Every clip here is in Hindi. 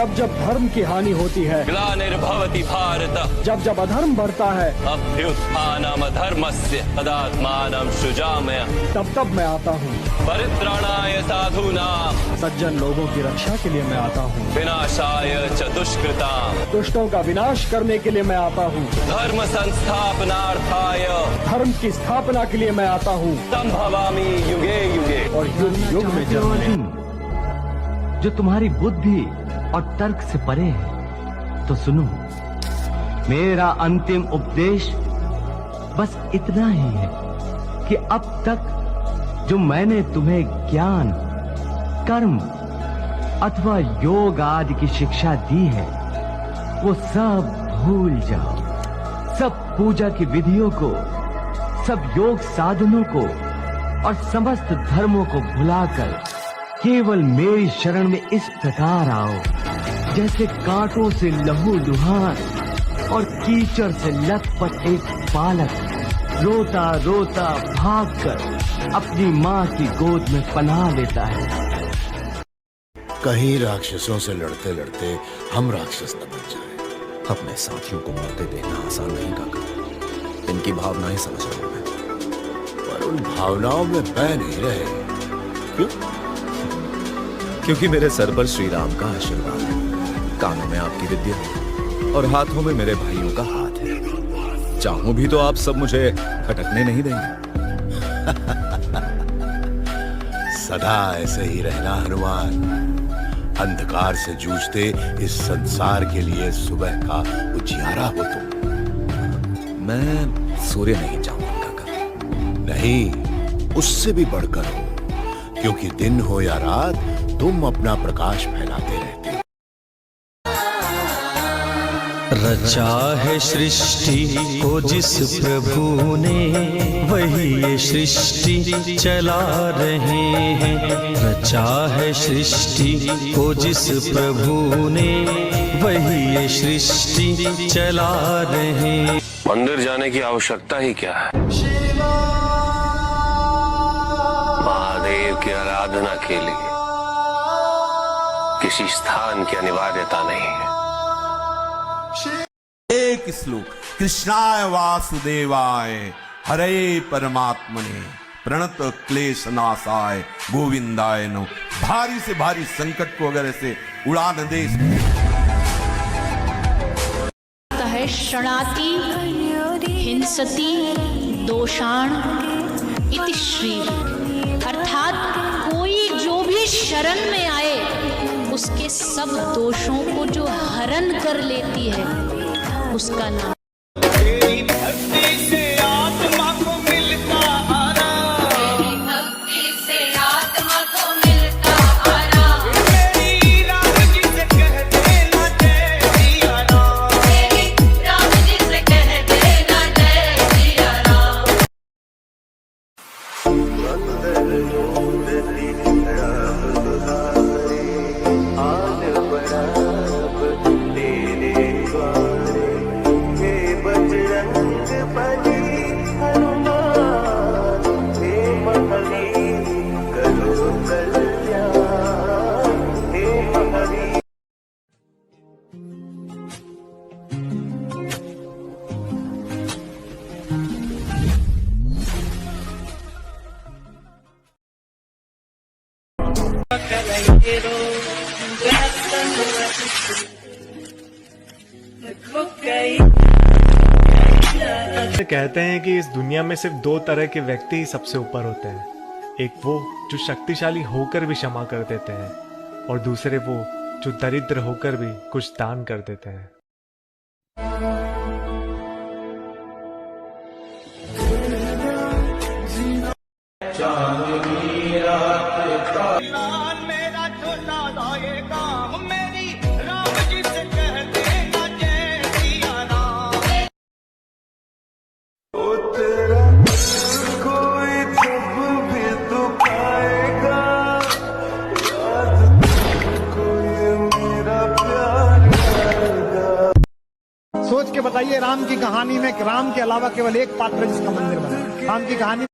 जब जब धर्म की हानि होती है, ग्लानिर्भवति भारत, जब जब अधर्म बढ़ता है, अभ्युत्थानम् अधर्मस्य तदात्मानं सृजाम्यहम्। तब तब मैं आता हूँ। परित्राणाय साधूनां, सज्जन लोगों की रक्षा के लिए मैं आता हूँ। विनाशाय च दुष्कृतां, दुष्टों का विनाश करने के लिए मैं आता हूँ। धर्म संस्थापनार्थाय, धर्म की स्थापना के लिए मैं आता हूँ। संभवामि युगे युगे। और युग युग में जन्म लें। जो तुम्हारी बुद्धि और तर्क से परे है, तो सुनो, मेरा अंतिम उपदेश बस इतना ही है कि अब तक जो मैंने तुम्हें ज्ञान, कर्म अथवा योग आदि की शिक्षा दी है, वो सब भूल जाओ। सब पूजा की विधियों को, सब योग साधनों को और समस्त धर्मों को भुलाकर केवल मेरी शरण में इस प्रकार आओ, जैसे कांटों से लहू लुहान और कीचड़ से लथपथ एक बालक रोता रोता भागकर अपनी माँ की गोद में पनाह लेता है। कहीं राक्षसों से लड़ते लड़ते हम राक्षस न बन जाए। अपने साथियों को मरते देखना आसान नहीं काका। इनकी भावनाएं समझ रहा हूं मैं, पर उन भावनाओं में बह नहीं रहे। क्यों? क्योंकि मेरे सर पर श्री राम का आशीर्वाद है, कानों में आपकी विद्या है और हाथों में मेरे भाइयों का हाथ है। चाहूं भी तो आप सब मुझे खटकने नहीं देंगे। सदा ऐसे ही रहना हनुमान। अंधकार से जूझते इस संसार के लिए सुबह का उजियारा हो तुम। मैं सूर्य नहीं चाहूंगा काका। नहीं, उससे भी बढ़कर हो, क्योंकि दिन हो या रात तुम अपना प्रकाश फैलाते रहते हो। रचा है सृष्टि को जिस प्रभु ने, वही ये सृष्टि चला रहे हैं। रचा है सृष्टि को जिस प्रभु ने, वही ये सृष्टि चला रहे हैं। मंदिर जाने की आवश्यकता ही क्या है? महादेव की आराधना के लिए किसी स्थान की अनिवार्यता नहीं है। एक श्लोक। कृष्णाय वासुदेवाय हरे परमात्मने प्रणत क्लेश नाशाय गोविंदाय नमः। भारी से भारी संकट को अगर ऐसे उड़ा न दे। है शरणाति हिंसति दोषाण इति श्री, अर्थात कोई जो भी शरण में आए उसके सब दोषों को जो हरण कर लेती है, उसका नाम तेरी भक्ति से आत्मा को मिलता आराम। तेरी भक्ति से आत्मा को मिलता आराम। तेरी राम जी से कह देना जय सिया राम। तेरी राम जी से कह देना जय सिया राम। कहते हैं कि इस दुनिया में सिर्फ दो तरह के व्यक्ति ही सबसे ऊपर होते हैं। एक वो जो शक्तिशाली होकर भी क्षमा कर देते हैं, और दूसरे वो जो दरिद्र होकर भी कुछ दान कर देते हैं। मेरा छोटा दाए काम, मेरी राम जी से कह देना जय सिया राम। ओ तेरा कोई जब भी दुखाएगा, याद कोई मेरा प्यार करेगा। सोच के बताइए, राम की कहानी में राम के अलावा केवल एक पात्र जिसका मंदिर बना। राम की कहानी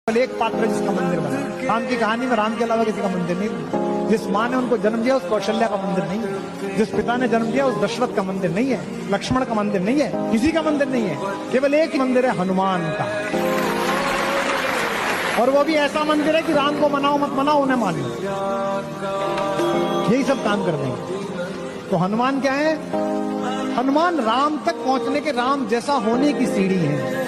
एक पात्र जिसका मंदिर बना। राम की कहानी में राम के अलावा किसी का मंदिर नहीं बना। जिस माँ ने उनको जन्म दिया उस कौशल्या का मंदिर नहीं है, जिस पिता ने जन्म दिया उस दशरथ का मंदिर नहीं है, लक्ष्मण का मंदिर नहीं है, किसी का मंदिर नहीं है, केवल एक ही मंदिर है, हनुमान का। और वो भी ऐसा मंदिर है कि राम को मनाओ मत मनाओ, उन्हें मान लो, यही सब काम कर देंगे। तो हनुमान क्या है? हनुमान राम तक पहुंचने के, राम जैसा होने की सीढ़ी है।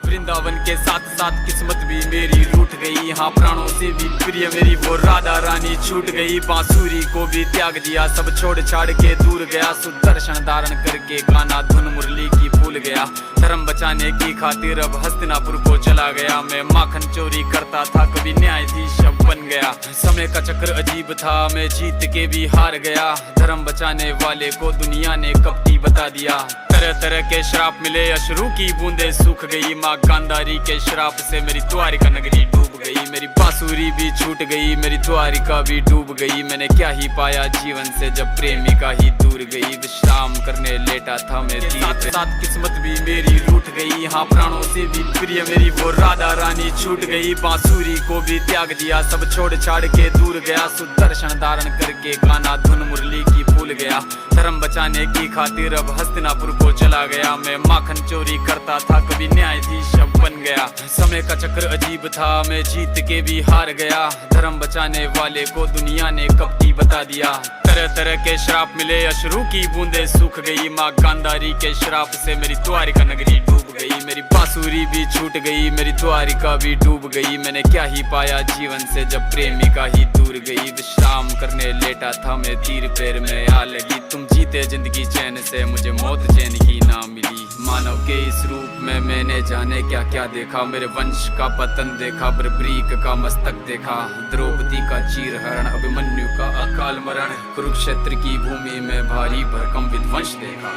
वृंदावन के साथ साथ किस्मत भी मेरी रूठ गई, हाँ प्राणों से भी प्रिय मेरी वो राधा रानी छूट गई। बांसुरी को भी त्याग दिया, सब छोड़ छाड़ के दूर गया, सुदर्शन धारण करके गाना धुन मुरली की भूल गया। धर्म बचाने की खातिर अब हस्तिनापुर को चला गया, मैं माखन चोरी करता था कभी न्यायाधीश अब बन गया। समय का चक्र अजीब था, मैं जीत के भी हार गया, धर्म बचाने वाले को दुनिया ने कपटी बता दिया। तरह तरह के श्राप मिले, अश्रु की बूंदे सूख गई, माँ गांधारी के श्राप से मेरी द्वारिका नगरी डूब गई। मेरी बांसुरी भी छूट गई, मेरी द्वारिका भी डूब गई। मैंने क्या ही पाया जीवन से जब प्रेमिका ही दूर गई। विश्राम करने लेटा था मैं, साथ साथ किस्मत भी मेरी रूठ गई, हाँ प्राणों से भी प्रिय मेरी वो राधा रानी छूट गई। बांसुरी को भी त्याग दिया, सब छोड़ छाड़ के दूर गया, सुदर्शन धारण करके गाना धुन मुरली की भूल गया। धर्म बचाने की खातिर अब हस्तिनापुर को चला गया, मैं माखन चोरी करता था कभी न्यायाधीश अब बन गया। समय का चक्र अजीब था, मैं जीत के भी हार गया, धर्म बचाने वाले को दुनिया ने कपटी बता दिया। तरह तरह के श्राप मिले, अश्रु की बूंदे सूख गई, माँ गांधारी के श्राप से मेरी द्वारिका नगरी डूब गई। मेरी बांसुरी भी छूट गई, मेरी द्वारिका भी डूब गई। मैंने क्या ही पाया जीवन से जब प्रेमिका ही दूर गई। विश्राम करने लेटा था मैं, तीर पैर में आ लगी, तुम जीते जिंदगी चैन से, मुझे मौत चैन की ना मिली। मानव के इस रूप में मैंने जाने क्या क्या देखा, मेरे वंश का पतन देखा, बर्बरीक का मस्तक देखा, द्रौपदी का चीर हरण, अभिमन्यु का अकाल मरण, कुरुक्षेत्र की भूमि में भारी भरकम विध्वंस देखा।